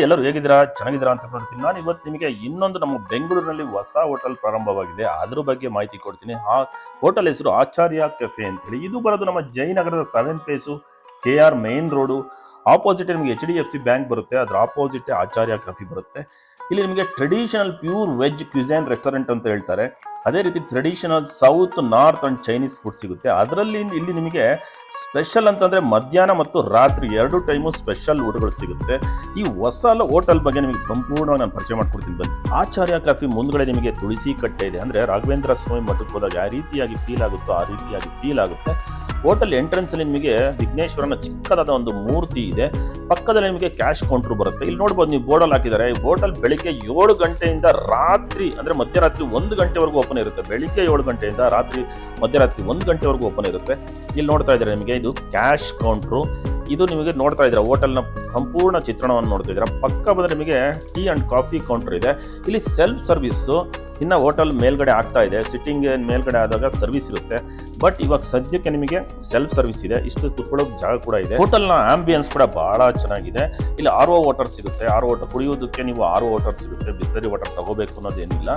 ಎಲ್ಲರೂ ಹೇಗಿದ್ದೀರಾ, ಚೆನ್ನಾಗಿದ್ದೀರಾ ಅಂತ ನೋಡ್ತೀನಿ. ನಾನು ಇವತ್ತು ನಿಮಗೆ ಇನ್ನೊಂದು ನಮ್ಮ ಬೆಂಗಳೂರಿನಲ್ಲಿ ಹೊಸ ಹೋಟೆಲ್ ಪ್ರಾರಂಭವಾಗಿದೆ, ಅದ್ರ ಬಗ್ಗೆ ಮಾಹಿತಿ ಕೊಡ್ತೀನಿ. ಆ ಹೋಟೆಲ್ ಹೆಸರು ಆಚಾರ್ಯ ಕೆಫೆ ಅಂತೇಳಿ. ಇದು ಬರೋದು ನಮ್ಮ ಜಯನಗರದ 7 phase KR main road opposite ನಿಮಗೆ HDFC ಬ್ಯಾಂಕ್ ಬರುತ್ತೆ, ಅದ್ರ ಆಪೋಸಿಟ್ ಆಚಾರ್ಯ ಕೆಫೆ ಬರುತ್ತೆ. ಇಲ್ಲಿ ನಿಮಗೆ traditional pure veg cuisine restaurant ಅಂತ ಹೇಳ್ತಾರೆ. ಅದೇ ರೀತಿ traditional south, north and Chinese food ಸಿಗುತ್ತೆ. ಅದರಲ್ಲಿ ಇಲ್ಲಿ ನಿಮಗೆ ಸ್ಪೆಷಲ್ ಅಂತಂದ್ರೆ ಮಧ್ಯಾಹ್ನ ಮತ್ತು ರಾತ್ರಿ 2 ಟೈಮು ಸ್ಪೆಷಲ್ ಊಟಗಳು ಸಿಗುತ್ತೆ. ಈ ಹೊಸ ಹೋಟೆಲ್ ಬಗ್ಗೆ ನಿಮಗೆ ಸಂಪೂರ್ಣವಾಗಿ ನಾನು ಪರಿಚಯ ಮಾಡ್ಕೊಡ್ತೀನಿ ಬನ್ನಿ. ಆಚಾರ್ಯ ಕಾಫಿ ಮುಂದ್ಗಡೆ ನಿಮಗೆ ತುಳಸಿ ಕಟ್ಟೆ ಇದೆ, ಅಂದ್ರೆ ರಾಘವೇಂದ್ರ ಸ್ವಾಮಿ ಮಠಕ್ಕೆ ಹೋದಾಗ ಯಾವ ರೀತಿಯಾಗಿ ಫೀಲ್ ಆಗುತ್ತೋ ಆ ರೀತಿಯಾಗಿ ಫೀಲ್ ಆಗುತ್ತೆ. ಹೋಟೆಲ್ ಎಂಟ್ರೆನ್ಸ್ ಅಲ್ಲಿ ನಿಮಗೆ ವಿಘ್ನೇಶ್ವರನ ಚಿಕ್ಕದಾದ ಒಂದು ಮೂರ್ತಿ ಇದೆ, ಪಕ್ಕದಲ್ಲಿ ನಿಮಗೆ ಕ್ಯಾಶ್ ಕೌಂಟರ್ ಬರುತ್ತೆ. ಇಲ್ಲಿ ನೋಡ್ಬೋದು ನೀವು ಬೋರ್ಡಲ್ಲಿ ಹಾಕಿದ್ದಾರೆ. ಹೋಟೆಲ್ ಬೆಳಿಗ್ಗೆ 7 ಗಂಟೆಯಿಂದ ರಾತ್ರಿ ಅಂದ್ರೆ ಮಧ್ಯರಾತ್ರಿ 1 ಗಂಟೆವರೆಗೂ ಓಪನ್ ಇರುತ್ತೆ. ಬೆಳಿಗ್ಗೆ 7 ಗಂಟೆಯಿಂದ ಮಧ್ಯರಾತ್ರಿ 1 ಗಂಟೆವರೆಗೂ ಓಪನ್ ಇರುತ್ತೆ. ಇಲ್ಲಿ ನೋಡ್ತಾ ಇದ್ದಾರೆ ನಿಮಗೆ ಇದು ಕ್ಯಾಶ್ ಕೌಂಟ್ರು. ಇದು ನಿಮಗೆ ನೋಡ್ತಾ ಇದ್ದೀರಾ ಹೋಟೆಲ್ನ ಸಂಪೂರ್ಣ ಚಿತ್ರಣವನ್ನು ನೋಡ್ತಾ ಇದ್ದೀರಾ. ಪಕ್ಕ ಬಂದರೆ ನಿಮಗೆ ಟೀ ಅಂಡ್ ಕಾಫಿ ಕೌಂಟರ್ ಇದೆ. ಇಲ್ಲಿ ಸೆಲ್ಫ್ ಸರ್ವಿಸ್ಸು ಇನ್ನು ಹೋಟೆಲ್ ಮೇಲ್ಗಡೆ ಆಗ್ತಾ ಇದೆ. ಸಿಟ್ಟಿಂಗ್ ಮೇಲ್ಗಡೆ ಆದಾಗ ಸರ್ವಿಸ್ ಇರುತ್ತೆ, ಬಟ್ ಇವಾಗ ಸದ್ಯಕ್ಕೆ ನಿಮಗೆ ಸೆಲ್ಫ್ ಸರ್ವಿಸ್ ಇದೆ. ಇಷ್ಟು ಕುತ್ಕೊಳ್ಳೋಕೆ ಜಾಗ ಕೂಡ ಇದೆ. ಹೋಟೆಲ್ನ ಆಂಬಿಯನ್ಸ್ ಕೂಡ ಬಹಳ ಚೆನ್ನಾಗಿದೆ. ಇಲ್ಲಿ RO ವಾಟರ್ ಸಿಗುತ್ತೆ. RO ವಾಟರ್ ಕುಡಿಯೋದಕ್ಕೆ ನೀವು RO ವಾಟರ್ ಸಿಗುತ್ತೆ. ಬಿಸ್ಲರಿ ವಾಟರ್ ತಗೋಬೇಕು ಅನ್ನೋದೇನಿಲ್ಲ.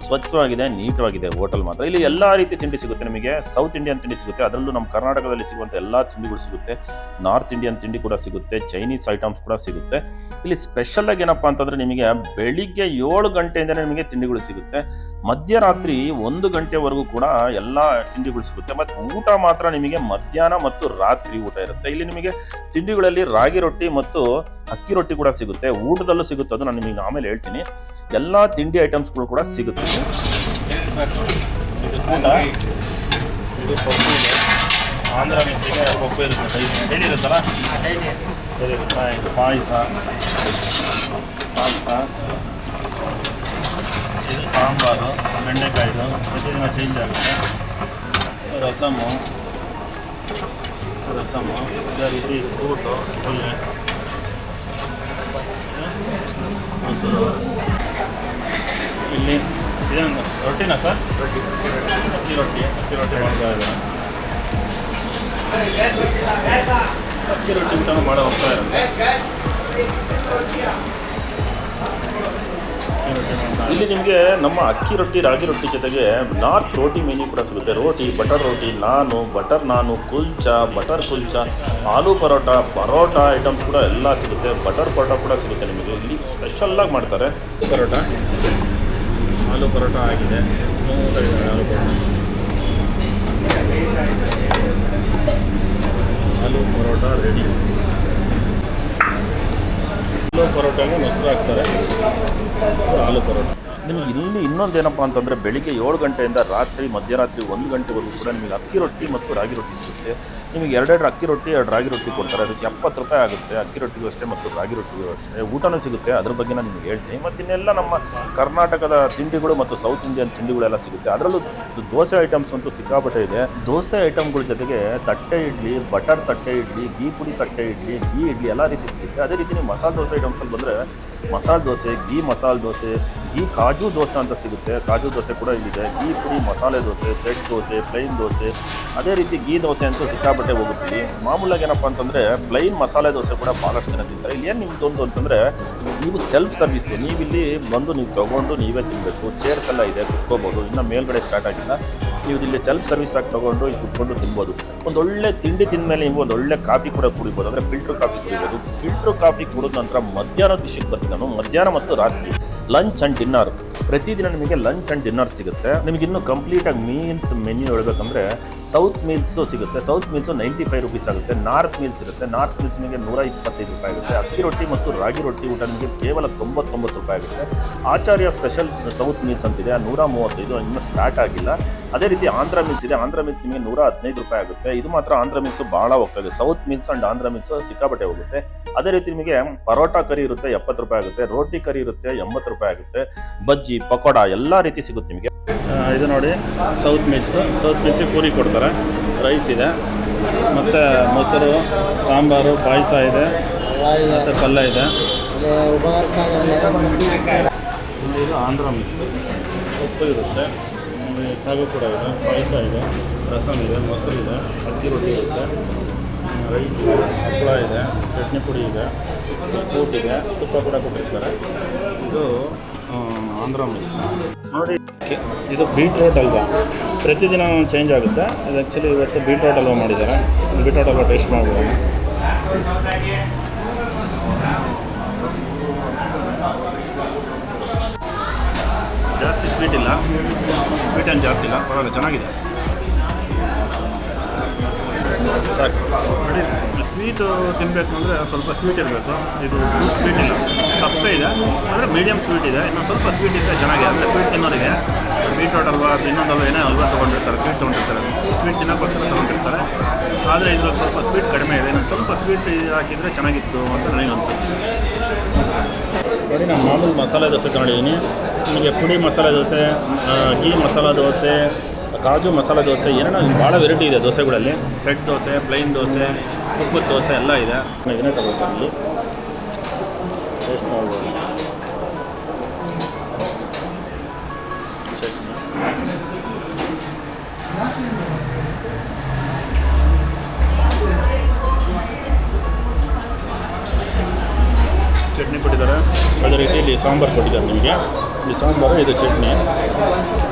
ಸ್ವಚ್ಛವಾಗಿದೆ, ನೀಟವಾಗಿದೆ ಹೋಟೆಲ್ ಮಾತ್ರ. ಇಲ್ಲಿ ಎಲ್ಲಾ ರೀತಿ ತಿಂಡಿ ಸಿಗುತ್ತೆ ನಿಮಗೆ. ಸೌತ್ ಇಂಡಿಯನ್ ತಿಂಡಿ ಸಿಗುತ್ತೆ, ಅದರಲ್ಲೂ ನಮ್ಮ ಕರ್ನಾಟಕದಲ್ಲಿ ಸಿಗುವಂಥ ಎಲ್ಲಾ ತಿಂಡಿಗಳು ಸಿಗುತ್ತೆ. ನಾರ್ತ್ ಇಂಡಿಯನ್ ತಿಂಡಿ ಕೂಡ ಸಿಗುತ್ತೆ, ಚೈನೀಸ್ ಐಟಮ್ಸ್ ಕೂಡ ಸಿಗುತ್ತೆ. ಇಲ್ಲಿ ಸ್ಪೆಷಲ್ ಆಗಿ ಏನಪ್ಪಾ ಅಂತಂದ್ರೆ ನಿಮಗೆ ಬೆಳಿಗ್ಗೆ 7 ಗಂಟೆಯಿಂದನೇ ನಿಮಗೆ ತಿಂಡಿಗಳು ಸಿಗುತ್ತೆ. ಮಧ್ಯರಾತ್ರಿ 1 ಗಂಟೆವರೆಗೂ ಕೂಡ ಎಲ್ಲ ತಿಂಡಿಗಳು ಸಿಗುತ್ತೆ. ಮತ್ತು ಊಟ ಮಾತ್ರ ನಿಮಗೆ ಮಧ್ಯಾಹ್ನ ಮತ್ತು ರಾತ್ರಿ ಊಟ ಇರುತ್ತೆ. ಇಲ್ಲಿ ನಿಮಗೆ ತಿಂಡಿಗಳಲ್ಲಿ ರಾಗಿ ರೊಟ್ಟಿ ಮತ್ತು ಅಕ್ಕಿ ರೊಟ್ಟಿ ಕೂಡ ಸಿಗುತ್ತೆ. ಊಟದಲ್ಲೂ ಸಿಗುತ್ತೆ, ಅದು ನಾನು ನಿಮಗೆ ಆಮೇಲೆ ಹೇಳ್ತೀನಿ. ಎಲ್ಲ ತಿಂಡಿ ಐಟಮ್ಸ್ಗಳು ಕೂಡ ಸಿಗುತ್ತೆ. ಇದು ಪಪ್ಪು ಇದೆ, ಆಂಧ್ರ ಮೆಣಸಿಗೆ ಪಪ್ಪು ಇರುತ್ತೆ. ಡೈಲಿ ಇರುತ್ತಲ್ಲ, ಇದು ಪಾಯಸ, ಇದು ಸಾಂಬಾರು, ಬೆಂಡೆಕಾಯಿದು ಪ್ರತಿದಿನ ಚೇಂಜ್ ಆಗುತ್ತೆ. ರಸಮು, ಇದೇ ರೀತಿ ಕೂಟು, ಪಲ್ಯ, ಮೊಸರು. ಇಲ್ಲಿ ಇದೊಂದು ರೊಟ್ಟಿನಾ ಸರ್? ಅಕ್ಕಿ ರೊಟ್ಟಿ ಮಾಡ್ತಾ ಇದ್ದಾರೆ. ಅಕ್ಕಿ ರೊಟ್ಟಿ ಊಟ ಮಾಡೋ ಹೋಗ್ತಾ ಇರುತ್ತೆ. ಇಲ್ಲಿ ನಿಮಗೆ ನಮ್ಮ ಅಕ್ಕಿ ರೊಟ್ಟಿ, ರಾಗಿ ರೊಟ್ಟಿ ಜೊತೆಗೆ ನಾರ್ತ್ ರೋಟಿ ಮೆನ್ಯೂ ಕೂಡ ಸಿಗುತ್ತೆ. ರೋಟಿ, ಬಟರ್ ರೋಟಿ, ಬಟರ್ ನಾನು, ಕುಲ್ಚಾ, ಬಟರ್ ಕುಲ್ಚಾ, ಆಲೂ ಪರೋಟ ಐಟಮ್ಸ್ ಕೂಡ ಎಲ್ಲ ಸಿಗುತ್ತೆ. ಬಟರ್ ಪರೋಟ ಕೂಡ ಸಿಗುತ್ತೆ ನಿಮಗೆ. ಇಲ್ಲಿ ಸ್ಪೆಷಲ್ಲಾಗಿ ಮಾಡ್ತಾರೆ. ಆಲೂ ಪರೋಟ ಆಗಿದೆ, ಸ್ಮೂತ್ ಆಗಿದೆ ಆಲೂ ಪರೋಟ ರೆಡಿ. ಆಲೂ ಪರೋಟಾಗೆ ಮೊಸರು ಹಾಕ್ತಾರೆ. ಆಲೂ ಪರೋಟ ನಿಮಗೆ ಇಲ್ಲಿ ಇನ್ನೊಂದೇನಪ್ಪ ಅಂತಂದರೆ ಬೆಳಿಗ್ಗೆ 7 ಗಂಟೆಯಿಂದ ಮಧ್ಯರಾತ್ರಿ 1 ಗಂಟೆವರೆಗೂ ಕೂಡ ನಿಮಗೆ ಅಕ್ಕಿ ರೊಟ್ಟಿ ಮತ್ತು ರಾಗಿ ರೊಟ್ಟಿ ಸಿಗುತ್ತೆ. ನಿಮಗೆ 2 ಅಕ್ಕಿ ರೊಟ್ಟಿ, 2 ರಾಗಿ ರೊಟ್ಟಿ ಕೊಡ್ತಾರೆ. ಅದಕ್ಕೆ 70 ರೂಪಾಯಿ ಆಗುತ್ತೆ. ಅಕ್ಕಿ ರೊಟ್ಟಿಗೂ ಅಷ್ಟೇ ಮತ್ತು ರಾಗಿ ರೊಟ್ಟಿಗೂ ಅಷ್ಟೇ. ಊಟನೂ ಸಿಗುತ್ತೆ, ಅದ್ರ ಬಗ್ಗೆ ನಾನು ನಿಮಗೆ ಹೇಳ್ತೀನಿ. ಮತ್ತು ಇನ್ನೆಲ್ಲ ನಮ್ಮ ಕರ್ನಾಟಕದ ತಿಂಡಿಗಳು ಮತ್ತು ಸೌತ್ ಇಂಡಿಯನ್ ತಿಂಡಿಗಳೆಲ್ಲ ಸಿಗುತ್ತೆ. ಅದರಲ್ಲೂ ದೋಸೆ ಐಟಮ್ಸ್ ಅಂತೂ ಸಿಕ್ಕಾಪಟ್ಟೆ ಇದೆ. ದೋಸೆ ಐಟಮ್ಗಳ ಜೊತೆಗೆ ತಟ್ಟೆ ಇಡ್ಲಿ, ಬಟರ್ ತಟ್ಟೆ ಇಡ್ಲಿ, ಗೀ ಪುಡಿ ತಟ್ಟೆ ಇಡ್ಲಿ, ಗೀ ಇಡ್ಲಿ ಎಲ್ಲ ರೀತಿ ಸಿಗುತ್ತೆ. ಅದೇ ರೀತಿ ನೀವು ಮಸಾಲೆ ದೋಸೆ ಐಟಮ್ಸಲ್ಲಿ ಬಂದರೆ ಮಸಾಲೆ ದೋಸೆ, ಗೀ ಮಸಾಲೆ ದೋಸೆ, ಗೀ ಕಾಜು ದೋಸೆ ಅಂತ ಸಿಗುತ್ತೆ. ಕಾಜು ದೋಸೆ ಕೂಡ ಇಲ್ಲಿದೆ. ಗೀ ಪುಡಿ ಮಸಾಲೆ ದೋಸೆ, ಸೆಟ್ ದೋಸೆ, ಪ್ಲೈನ್ ದೋಸೆ, ಅದೇ ರೀತಿ ಗೀ ದೋಸೆ ಅಂತೂ ಸಿಕ್ಕಾಪಟ್ಟೆ ಹೋಗುತ್ತೀವಿ. ಮಾಮೂಲಾಗಿ ಏನಪ್ಪ ಅಂತಂದರೆ ಪ್ಲೈನ್ ಮಸಾಲೆ ದೋಸೆ ಕೂಡ ಭಾಳಷ್ಟು ಜನ ತಿಂತಾರೆ. ಇಲ್ಲಿ ಏನು ನಿಮ್ದೊಂದು ಅಂತಂದರೆ ನೀವು ಸೆಲ್ಫ್ ಸರ್ವಿಸ್, ನೀವಿಲ್ಲಿ ಬಂದು ನೀವು ತೊಗೊಂಡು ನೀವೇ ತಿನ್ನಬೇಕು. ಚೇರ್ಸ್ ಎಲ್ಲ ಇದೆ, ಕುತ್ಕೋಬೋದು. ಇನ್ನು ಮೇಲ್ಗಡೆ ಸ್ಟಾರ್ಟ್ ಆಗಿಲ್ಲ. ನೀವು ಇಲ್ಲಿ ಸೆಲ್ಫ್ ಸರ್ವಿಸ್ ಆಗಿ ತೊಗೊಂಡು ಇಲ್ಲಿ ಕುತ್ಕೊಂಡು ತಿನ್ಬೋದು. ಒಂದೊಳ್ಳೆ ತಿಂಡಿ ತಿಂದಮೇಲೆ ನೀವು ಒಂದೊಳ್ಳೆ ಕಾಫಿ ಕೂಡ ಕುಡಿಬೋದು, ಅಂದರೆ ಫಿಲ್ಟರ್ ಕಾಫಿ ಕುಡಿಬೋದು. ಫಿಲ್ಟರ್ ಕಾಫಿ ಕುಡಿದ ನಂತರ ಮಧ್ಯಾಹ್ನದ ವಿಷಯಕ್ಕೆ ಬರ್ತೀನಿ ನಾನು. ಮಧ್ಯಾಹ್ನ ಮತ್ತು ರಾತ್ರಿ ಲಂಚ್ ಆ್ಯಂಡ್ ಡಿನ್ನರ್ ಪ್ರತಿದಿನ ನಿಮಗೆ ಲಂಚ್ ಆ್ಯಂಡ್ ಡಿನ್ನರ್ ಸಿಗುತ್ತೆ. ನಿಮಗೆ ಇನ್ನೂ ಕಂಪ್ಲೀಟಾಗಿ ಮೀಲ್ಸ್ ಮೆನ್ಯೂ ಹೇಳ್ಬೇಕಂದ್ರೆ ಸೌತ್ ಮೀಲ್ಸು ಸಿಗುತ್ತೆ. ಸೌತ್ ಮೀಲ್ಸು 95 ರುಪೀಸ್ ಆಗುತ್ತೆ. ನಾರ್ತ್ ಮೀಲ್ಸ್ ಇರುತ್ತೆ. ನಾರ್ತ್ ಮೀಲ್ಸ್ ನಿಮಗೆ 125 ರೂಪಾಯಿ ಆಗುತ್ತೆ. ಅಕ್ಕಿ ರೊಟ್ಟಿ ಮತ್ತು ರಾಗಿ ರೊಟ್ಟಿ ಊಟ ನಿಮಗೆ ಕೇವಲ 99 ರೂಪಾಯಿ ಆಗುತ್ತೆ. ಆಚಾರ್ಯ ಸ್ಪೆಷಲ್ ಸೌತ್ ಮೀಲ್ಸ್ ಅಂತಿದೆ, 135, ಇನ್ನೂ ಸ್ಟಾರ್ಟ್ ಆಗಿಲ್ಲ. ಅದೇ ರೀತಿ ಆಂಧ್ರ ಮೀಲ್ಸ್ ಇದೆ. ಆಂಧ್ರ ಮೀಲ್ಸ್ ನಿಮಗೆ 115 ರೂಪಾಯಿ ಆಗುತ್ತೆ. ಇದು ಮಾತ್ರ ಆಂಧ್ರ ಮೀಲ್ಸು ಭಾಳ ಹೋಗ್ತದೆ. South meals and Andhra meals ಸಿಕ್ಕಾಪಟ್ಟೆ ಹೋಗುತ್ತೆ. ಅದೇ ರೀತಿ ನಿಮಗೆ ಪರೋಟ ಕರಿ ಇರುತ್ತೆ, 70 ರೂಪಾಯಿ ಆಗುತ್ತೆ. ರೋಟಿ ಕರಿ ಇರುತ್ತೆ, 80 ರೂಪಾಯಿ ಆಗುತ್ತೆ. ಬಜ್ಜಿ, ಪಕೋಡ ಎಲ್ಲ ರೀತಿ ಸಿಗುತ್ತೆ ನಿಮಗೆ. ಇದು ನೋಡಿ ಸೌತ್ ಮೀಲ್ಸ್ ಪೂರಿ ಕೊಡ್ತಾರೆ. ರೈಸ್ ಇದೆ, ಮತ್ತು ಮೊಸರು, ಸಾಂಬಾರು, ಪಾಯಸ ಇದೆ, ಮತ್ತು ಪಲ್ಯ ಇದೆ. ಇದು ಆಂಧ್ರ ಮೀಲ್ಸ್, ಉಪ್ಪು ಇರುತ್ತೆ, ಸಾಗು ಕೂಡ ಇದೆ, ಪಾಯಸ ಇದೆ, ರಸಮ್ ಇದೆ, ಮೊಸರು ಇದೆ, ಅಕ್ಕಿ ರೊಟ್ಟಿ ಇರುತ್ತೆ, ರೈಸ್ ಇದೆ, ಹಪ್ಪಳ ಇದೆ, ಚಟ್ನಿ ಪುಡಿ ಇದೆ, ಕೂಟಿಗೆ ತುಪ್ಪ ಕೂಡ ಕೊಟ್ಟಿರ್ತಾರೆ. ಇದು ಆಂಧ್ರ ಮಿಕ್ಸ್ ನೋಡಿ. ಇದು ಬೀಟ್ರೋಟ್ ಹಲ್ವಾ. ಪ್ರತಿದಿನ ಚೇಂಜ್ ಆಗುತ್ತೆ. ಇದು ಆ್ಯಕ್ಚುಲಿ ಇವತ್ತು ಬೀಟ್ರೋಟ್ ಹಲ್ವಾ ಮಾಡಿದ್ದಾರೆ. ಬೀಟ್ರೋಟ್ ಹಲ್ವಾ ಟೇಸ್ಟ್ ಮಾಡ್ಬೋದು. ಜಾಸ್ತಿ ಸ್ವೀಟ್ ಇಲ್ಲ, ಸ್ವೀಟ್ ಏನು ಜಾಸ್ತಿ ಇಲ್ಲ, ಪರವಾಗಿಲ್ಲ, ಚೆನ್ನಾಗಿದೆ. ಸಾಕು ನೋಡಿ. ಸ್ವೀಟು ತಿನ್ನಬೇಕು ಅಂದರೆ ಸ್ವಲ್ಪ ಸ್ವೀಟ್ ಇರಬೇಕು. ಇದು ಸ್ವೀಟ್ ಇಲ್ಲ, ಸಪ್ಪೆ ಇದೆ, ಅಂದರೆ ಮೀಡಿಯಮ್ ಸ್ವೀಟ್ ಇದೆ. ಇನ್ನು ಸ್ವಲ್ಪ ಸ್ವೀಟ್ ಇದ್ದರೆ ಚೆನ್ನಾಗಿದೆ. ಅಂದರೆ ಸ್ವೀಟ್ ತಿನ್ನೋರಿಗೆ ಬೀಟ್ರೋಟ್ ಹಲ್ವಾ ಇನ್ನೊಂದಲ್ವ ಏನೇ ಹಲ್ವಾ ತೊಗೊಂಡಿರ್ತಾರೆ, ಸ್ವೀಟ್ ತೊಗೊಂಡಿರ್ತಾರೆ, ಸ್ವೀಟ್ ತಿನ್ನೋಕ್ಕೋಸ್ಕರ ತೊಗೊಂಡಿರ್ತಾರೆ. ಆದರೆ ಇದ್ರಲ್ಲಿ ಸ್ವಲ್ಪ ಸ್ವೀಟ್ ಕಡಿಮೆ ಇದೆ. ಇನ್ನೊಂದು ಸ್ವಲ್ಪ ಸ್ವೀಟ್ ಹಾಕಿದರೆ ಚೆನ್ನಾಗಿತ್ತು ಅಂತ ನನಗೆ ಅನಿಸುತ್ತೆ. ನೋಡಿ, ನಾನು ಮಾಮೂಲು ಮಸಾಲೆ ದೋಸೆ ತೊಗೊಂಡಿದ್ದೀನಿ. ನಿಮಗೆ ಪುಡಿ ಮಸಾಲೆ ದೋಸೆ, ಗೀ ಮಸಾಲ ದೋಸೆ, ಕಾಜು ಮಸಾಲೆ ದೋಸೆ, ಏನೇನೋ ಭಾಳ ವೆರೈಟಿ ಇದೆ ದೋಸೆಗಳಲ್ಲಿ. ಸೆಟ್ ದೋಸೆ, ಪ್ಲೈನ್ ದೋಸೆ, ತುಪ್ಪದ ದೋಸೆ ಎಲ್ಲ ಇದೆ. ಇದನ್ನೇ ತಗೊಳ್ತಾರೆ ಇಲ್ಲಿ, ಟೇಸ್ಟ್ ಮಾಡ್ಬೋದು. ಚಟ್ನಿ, ಚಟ್ನಿ ಕೊಟ್ಟಿದ್ದಾರೆ. ಅದೇ ರೀತಿ ಇಲ್ಲಿ ಸಾಂಬಾರು ಕೊಟ್ಟಿದ್ದಾರೆ ನಿಮಗೆ. ಇಲ್ಲಿ ಸಾಂಬಾರು, ಇದು ಚಟ್ನಿ.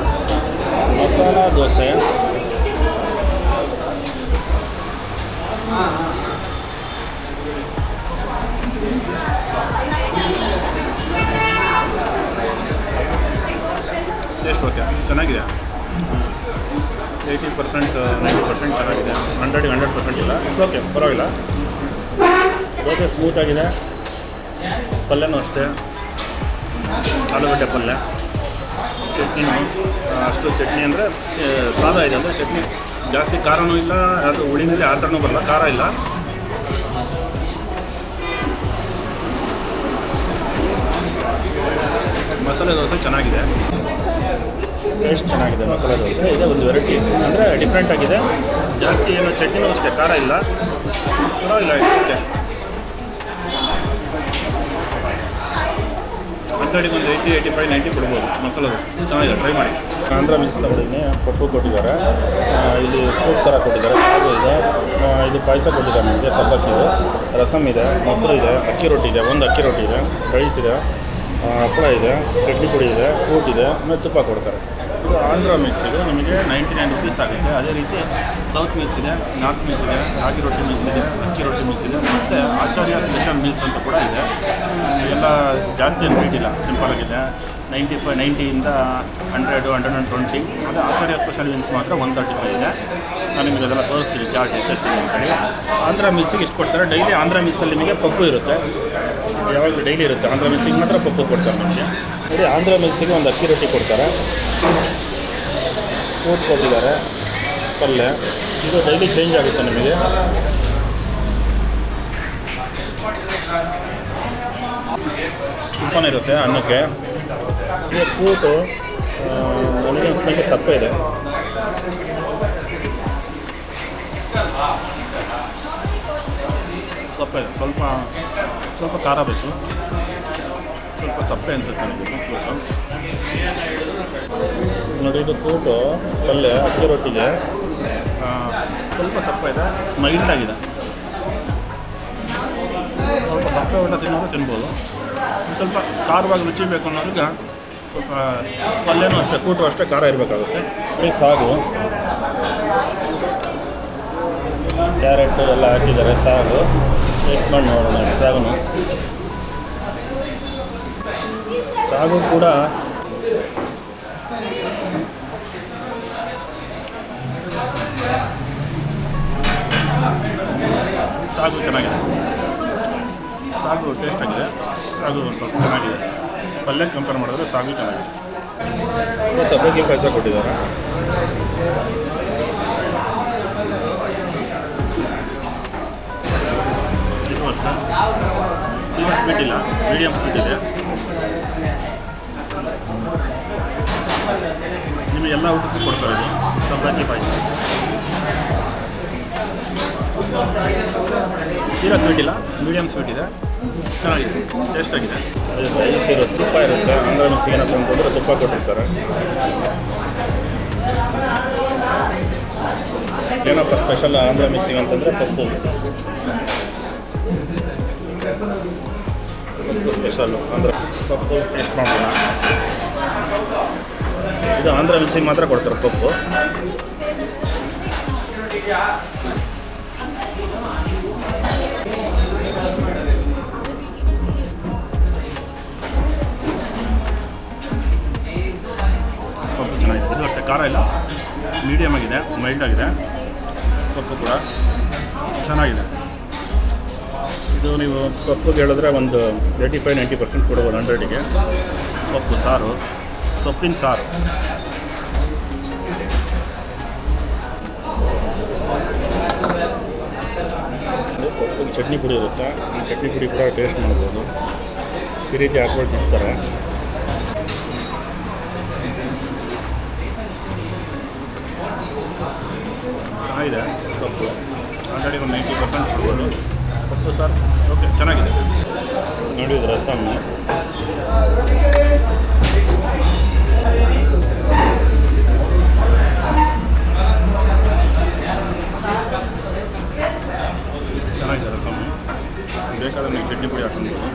ಮಸಾಲ ದೋಸೆ, ಟೇಸ್ಟ್ ಓಕೆ, ಚೆನ್ನಾಗಿದೆ. 80% 90% ಚೆನ್ನಾಗಿದೆ. 100% ಇಲ್ಲ. ಇಟ್ಸ್ ಓಕೆ, ಪರವಾಗಿಲ್ಲ. ದೋಸೆ ಸ್ಮೂತಾಗಿದೆ. ಪಲ್ಯನೂ ಅಷ್ಟೇ, ಆಲೂಗಡ್ಡೆ ಪಲ್ಯ. ಚಟ್ನಿನೂ ಅಷ್ಟು, ಚಟ್ನಿ ಅಂದರೆ ಸಾದಾ ಇದೆ. ಅಂದರೆ ಚಟ್ನಿ ಜಾಸ್ತಿ ಖಾರನೂ ಇಲ್ಲ, ಅದು ಹುಳಿನಲ್ಲಿ ಆ ಥರನೂ ಬರಲ್ಲ, ಖಾರ ಇಲ್ಲ. ಮಸಾಲೆ ದೋಸೆ ಚೆನ್ನಾಗಿದೆ, ಟೇಸ್ಟ್ ಚೆನ್ನಾಗಿದೆ. ಮಸಾಲೆ ದೋಸೆ ಇದೆ ಒಂದು ವೆರೈಟಿ, ಅಂದರೆ ಡಿಫ್ರೆಂಟ್ ಆಗಿದೆ. ಜಾಸ್ತಿ ಏನು ಚಟ್ನಿನೂ ಅಷ್ಟೇ ಖಾರ ಇಲ್ಲ, ಪರವಾಗಿಲ್ಲ. ಓಕೆ, ಅಂಗಡಿಗೆ ಒಂದು 80, 85, 90 ಕೊಡ್ಬೋದು. ಮಸಾಲೆ ದೋಸೆ ಚೆನ್ನಾಗಿದೆ, ಟ್ರೈ ಮಾಡಿ. ಆಂಧ್ರ ಮಿಕ್ಸ್ ತಗೊಂಡಿದ್ದೀನಿ. ಪಪ್ಪು ಕೊಟ್ಟಿದ್ದಾರೆ, ಇಲ್ಲಿ ಫ್ರೂಟ್ ಥರ ಕೊಟ್ಟಿದ್ದಾರೆ, ಸಾಗು ಇದೆ, ಇದು ಪಾಯಸ ಕೊಟ್ಟಿದ್ದಾರೆ ನಮಗೆ, ಸಬ್ಬಕ್ಕಿದೆ, ರಸಮ್ ಇದೆ, ಮೊಸರು ಇದೆ, ಅಕ್ಕಿ ರೊಟ್ಟಿ ಇದೆ, ಒಂದು ಅಕ್ಕಿ ರೊಟ್ಟಿ ಇದೆ, ರೈಸ್ ಇದೆ, ಹಪ್ಪಳ ಇದೆ, ಚಟ್ನಿ ಪುಡಿ ಇದೆ, ಫ್ರೂಟ್ ಇದೆ, ಆಮೇಲೆ ತುಪ್ಪ ಕೊಡ್ತಾರೆ. ಇದು ಆಂಧ್ರ ಮಿಕ್ಸ್ ಇದೆ, ನಿಮಗೆ 99 ರುಪೀಸ್ ಆಗುತ್ತೆ. ಅದೇ ರೀತಿ ಸೌತ್ ಮಿಲ್ಸ್ ಇದೆ, ನಾರ್ತ್ ಮಿಲ್ಸ್ ಇದೆ, ರಾಗಿ ರೊಟ್ಟಿ ಮಿಲ್ಸ್ ಇದೆ, ಅಕ್ಕಿ ರೊಟ್ಟಿ ಮಿಲ್ಸ್ ಇದೆ, ಮತ್ತು ಆಚಾರ್ಯ ಸ್ಪೆಷಲ್ ಮೀಲ್ಸ್ ಅಂತ ಕೂಡ ಇದೆ. ಎಲ್ಲ ಜಾಸ್ತಿ ಏನು ರೇಟ್ ಇಲ್ಲ, ಸಿಂಪಲಾಗಿದೆ. 95, 90ಇಂದ 100, 120. ಅದೇ ಆಚಾರ್ಯ ಸ್ಪೆಷಲ್ ಮೀಲ್ಸ್ ಮಾತ್ರ 135 ಇದೆ. ನಾನು ನಿಮಗೆ ಅದೆಲ್ಲ ತೋರಿಸ್ತೀನಿ, ಚಾರ್ಟ್ ಎಷ್ಟೆಷ್ಟಿದೆ ಅಂತೇಳಿ. ಆಂಧ್ರ ಮಿಲ್ಸಿಗೆ ಇಷ್ಟು ಕೊಡ್ತಾರೆ. ಡೈಲಿ ಆಂಧ್ರ ಮಿಲ್ಸಲ್ಲಿ ನಿಮಗೆ ಪಪ್ಪು ಇರುತ್ತೆ, ಯಾವಾಗಲೂ ಡೈಲಿ ಇರುತ್ತೆ. ಆಂಧ್ರ ಮಿಲ್ಸಿಗೆ ಮಾತ್ರ ಪಪ್ಪು ಕೊಡ್ತಾರೆ ನಮಗೆ. ನೋಡಿ, ಆಂಧ್ರ ಮಿಲ್ಸಿಗೆ ಒಂದು ಅಕ್ಕಿ ರೊಟ್ಟಿ ಕೊಡ್ತಾರೆ, ಫ್ರೂಟ್ ಕೊಟ್ಟಿದ್ದಾರೆ, ಪಲ್ಯ. ಇದು ಡೈಲಿ ಚೇಂಜ್ ಆಗುತ್ತೆ ನಿಮಗೆ. ತುಪ್ಪನೇ ಇರುತ್ತೆ ಅನ್ನಕ್ಕೆ. ಇದು ಫ್ರೂಟು ನನಗೆ ಅನಿಸ್ದಂಗೆ ಸಪ್ಪೆ ಇದೆ. ಸಪ್ಪೆ ಇದೆ, ಸ್ವಲ್ಪ ಖಾರ ಬೇಕು, ಸ್ವಲ್ಪ ಸಪ್ಪೆ ಅನಿಸುತ್ತೆ ನನಗೆ ಫ್ರೂಟು. ನೋಡಿ, ಇದು ಫ್ರೂಟು ಪಲ್ಯ ಅಕ್ಕಿ ರೊಟ್ಟಿಗೆ ಸ್ವಲ್ಪ ಸಪ್ಪೆ ಇದೆ, ಮೈಲ್ಡಾಗಿದೆ. ಸ್ವಲ್ಪ ಸಪ್ಪೆ ಊಟ ತಿನ್ನೋದು ತಿನ್ಬೋದು. ಸ್ವಲ್ಪ ಖಾರವಾಗಿ ರುಚಿ ಬೇಕು ಅನ್ನೋರಿಗೆ ಸ್ವಲ್ಪ ಪಲ್ಯನೂ ಅಷ್ಟೇ, ಕೂಟು ಅಷ್ಟೇ ಖಾರ ಇರಬೇಕಾಗುತ್ತೆ. ಈ ಸಾಗು, ಕ್ಯಾರೆಟು ಎಲ್ಲ ಹಾಕಿದ್ದಾರೆ. ಸಾಗು ಟೇಸ್ಟ್ ಮಾಡಿ ನೋಡೋಣ. ಸಾಗು ಕೂಡ ಸಾಗು ಚೆನ್ನಾಗಿದೆ, ಸಾಗು ಟೇಸ್ಟ್ ಆಗಿದೆ. ಸಾಗು ಒಂದು ಸ್ವಲ್ಪ ಚೆನ್ನಾಗಿದೆ, ಪಲ್ಯ ಕಂಪೇರ್ ಮಾಡಿದ್ರೆ ಸಾಗು ಚೆನ್ನಾಗಿದೆ. ಸಬ್ಬಕ್ಕಿ ಪಾಯಸ ಕೊಟ್ಟಿದ್ದಾರೆ. ಇದು ಅಷ್ಟೇ, ತುಂಬ ಸ್ವೀಟ್ ಇಲ್ಲ, ಮೀಡಿಯಮ್ ಸ್ವೀಟ್ ಇದೆ. ನಿಮಗೆಲ್ಲ ಊಟಕ್ಕೂ ಕೊಡ್ತಾರೆ ಇದು ಸಬ್ಬಕ್ಕಿ ಪಾಯಸ. ತೀರಾ ಸ್ವೀಟ್ ಇಲ್ಲ, ಮೀಡಿಯಮ್ ಸ್ವೀಟ್ ಇದೆ, ಚೆನ್ನಾಗಿದೆ, ಟೇಸ್ಟಾಗಿದೆ. ರೈಸ್ ಇರುತ್ತೆ, ತುಪ್ಪ ಇರುತ್ತೆ. ಆಂಧ್ರ ಮಿಕ್ಸಿಗೆ ಏನಪ್ಪ ಅಂತಂದರೆ ತುಪ್ಪ ಕೊಟ್ಟಿರ್ತಾರೆ. ಏನಪ್ಪ ಸ್ಪೆಷಲ್ ಆಂಧ್ರ ಮಿಕ್ಸಿಗೆ ಅಂತಂದರೆ ಪಪ್ಪು. ಪಪ್ಪು ಸ್ಪೆಷಲ್ಲು ಅಂದರೆ ಪಪ್ಪು ಟೇಸ್ಟ್ ಮಾಡೋಣ. ಇದು ಆಂಧ್ರ ಮಿಲ್ಸಿಗೆ ಮಾತ್ರ ಕೊಡ್ತಾರೆ ಪಪ್ಪು. ಪಪ್ಪು ಚೆನ್ನಾಗಿದೆ. ಇದು ಅಷ್ಟೇ ಖಾರ ಇಲ್ಲ, ಮೀಡಿಯಮ್ ಆಗಿದೆ, ಮೈಲ್ಡ್ ಆಗಿದೆ. ಪಪ್ಪು ಕೂಡ ಚೆನ್ನಾಗಿದೆ. ಇದು ನೀವು ಪಪ್ಪುಗೆ ಹೇಳಿದ್ರೆ ಒಂದು 85-90% ಕೊಡ್ಬೋದು 100ಗೆ. ಪಪ್ಪು ಸಾರು, ಸೊಪ್ಪಿನ ಸಾರು. ಪಪ್ಪುಗೆ ಚಟ್ನಿ ಪುಡಿ ಇರುತ್ತೆ, ಈ ಚಟ್ನಿ ಪುಡಿ ಕೂಡ ಟೇಸ್ಟ್ ಮಾಡ್ಬೋದು. ಈ ರೀತಿ ಹಾಕ್ಕೊಂಡು ತಿಂತಾರೆ. ಚೆನ್ನಾಗಿದೆ ಪಪ್ಪು. ಆಲ್ರೆಡಿ ಒಂದು 90% ಕೊಡ್ಬೋದು. ಪಪ್ಪು ಸಾರು ಓಕೆ, ಚೆನ್ನಾಗಿದೆ. ನೋಡಿ ಇದು ರಸಮ್ಮು. ಚೆನ್ನಾಗಿದೆ ರಸಮ್ಮು. ಬೇಕಾದ್ರೆ ನೀವು ಚಟ್ನಿ ಪುಡಿ ಹಾಕ್ಕೊಬೋದು.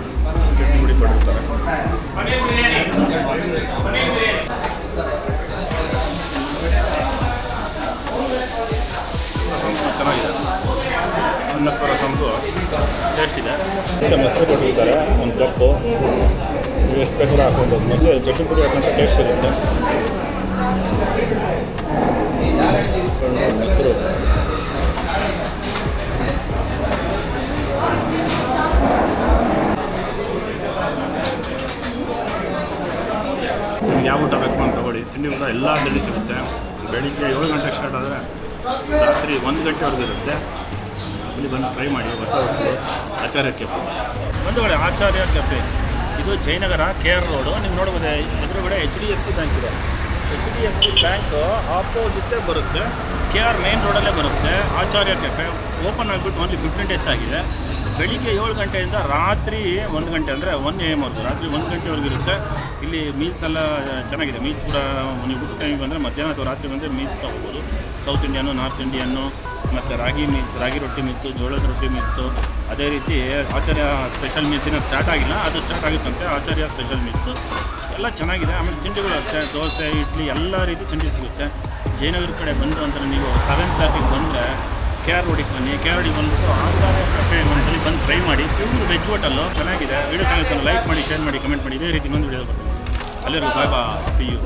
ಚಟ್ನಿ ಪುಡಿ ಕೊಟ್ಟಿರ್ತಾರೆ. ಚೆನ್ನಾಗಿದೆ. ಅನ್ನಕ್ಕೆ ರಸಮ್ದು ಟೇಸ್ಟ್ ಇದೆ. ಮೊಸರು ಕೊಟ್ಟಿರ್ತಾರೆ ಒಂದು ಕಪ್ಪು. ನೀವು ಎಷ್ಟು ಬೇಕಾದ್ರೂ ಹಾಕ್ಕೊಬೋದು. ಮೊದಲು ಚಟ್ನಿ ಪುಡಿ ಹಾಕೊಂಡ್ರೆ ಟೇಸ್ಟ್ ಸಿಗುತ್ತೆ. ಮೊಸರು ನಿಮ್ಗೆ ಯಾವ ಊಟ ಬೇಕು ಅಂತ ತಗೊಳ್ಳಿ. ತಿಂಡಿ ಊಟ ಎಲ್ಲ ಡೆಲ್ಲಿ ಸಿಗುತ್ತೆ. ಬೆಳಿಗ್ಗೆ 7 ಗಂಟೆಗೆ ಸ್ಟಾರ್ಟ್ ಆದರೆ ರಾತ್ರಿ 1 ಗಂಟೆವರೆಗೂ ಇರುತ್ತೆ. ಅಸಲಿ ಬಂದು ಟ್ರೈ ಮಾಡಿ. ಹೊಸ ಆಚಾರ್ಯ ಕೆಫೆ. ಬಂಧುಗಳೇ, ಆಚಾರ್ಯ ಕೆಫೆ ಇದು ಜಯನಗರ KR ರೋಡು. ನೀವು ನೋಡ್ಬೋದು ಎದುರುಗಡೆ HDFC ಬ್ಯಾಂಕ್ ಇದೆ. HDFC ಬ್ಯಾಂಕು ಆಪೋಸಿಟ್ಟೇ ಬರುತ್ತೆ. KR ಮೇನ್ ರೋಡಲ್ಲೇ ಬರುತ್ತೆ. ಆಚಾರ್ಯ ಕೆಫೆ ಓಪನ್ ಆಗಿಬಿಟ್ಟು ಓನ್ಲಿ 15 ಡೇಸ್ ಆಗಿದೆ. ಬೆಳಿಗ್ಗೆ 7 ಗಂಟೆಯಿಂದ ರಾತ್ರಿ 1 ಗಂಟೆ ಅಂದರೆ 1 AM ವರೆಗೂ, ರಾತ್ರಿ 1 ಗಂಟೆವರೆಗೂ ಇರುತ್ತೆ. ಇಲ್ಲಿ ಮೀಲ್ಸ್ ಎಲ್ಲ ಚೆನ್ನಾಗಿದೆ. ಮೀಲ್ಸ್ ಕೂಡ ನೀವು ಊಟ ಟೈಮಿಗೆ ಬಂದರೆ ಮಧ್ಯಾಹ್ನ ಅಥವಾ ರಾತ್ರಿ ಬಂದರೆ ಮೀಲ್ಸ್ ತೊಗೋಬೋದು. ಸೌತ್ ಇಂಡಿಯನ್ನು, ನಾರ್ತ್ ಇಂಡಿಯನ್ನು, ಮತ್ತು ರಾಗಿ ಮೀಲ್ಸ್, ರಾಗಿ ರೊಟ್ಟಿ ಮೀಲ್ಸು, ಜೋಳದ ರೊಟ್ಟಿ ಮೀಲ್ಸು. ಅದೇ ರೀತಿ ಆಚಾರ್ಯ ಸ್ಪೆಷಲ್ ಮೀಲ್ಸಿನ ಸ್ಟಾರ್ಟ್ ಆಗಿಲ್ಲ, ಅದು ಸ್ಟಾರ್ಟ್ ಆಗುತ್ತಂತೆ. ಆಚಾರ್ಯ ಸ್ಪೆಷಲ್ ಮೀಲ್ಸು ಎಲ್ಲ ಚೆನ್ನಾಗಿದೆ. ಆಮೇಲೆ ತಿಂಡಿಗಳು ಅಷ್ಟೇ, ದೋಸೆ, ಇಡ್ಲಿ ಎಲ್ಲ ರೀತಿ ತಿಂಡಿ ಸಿಗುತ್ತೆ. ಜಯನಗರ ಕಡೆ ಬಂದು ಅಂತ ನೀವು 7th ತಾರೀಕಿಗೆ ಬಂದರೆ KR ರೋಡಿಗೆ ಬನ್ನಿ. KR ರೋಡಿಗೆ ಬಂದುಬಿಟ್ಟು ಆಚಾರ್ಯ ಕೆಫೆ ಒಂದ್ಸಲಿ ಬಂದು ಟ್ರೈ ಮಾಡಿ. ಪ್ಯೂರ್ ವೆಜ್ ಹೋಟೆಲ್ಲು ಚೆನ್ನಾಗಿದೆ. ವಿಡಿಯೋ ಚೆನ್ನಾಗಿತ್ತು, ಲೈಕ್ ಮಾಡಿ, ಶೇರ್ ಮಾಡಿ, ಕಮೆಂಟ್ ಮಾಡಿ. ಇದೇ ರೀತಿ ಇನ್ನೊಂದು ವಿಡಿಯೋ ಬರ್ತೀನಿ. ಅಲ್ಲಿರೋ ಬಾಯ್, ಸಿ ಯು.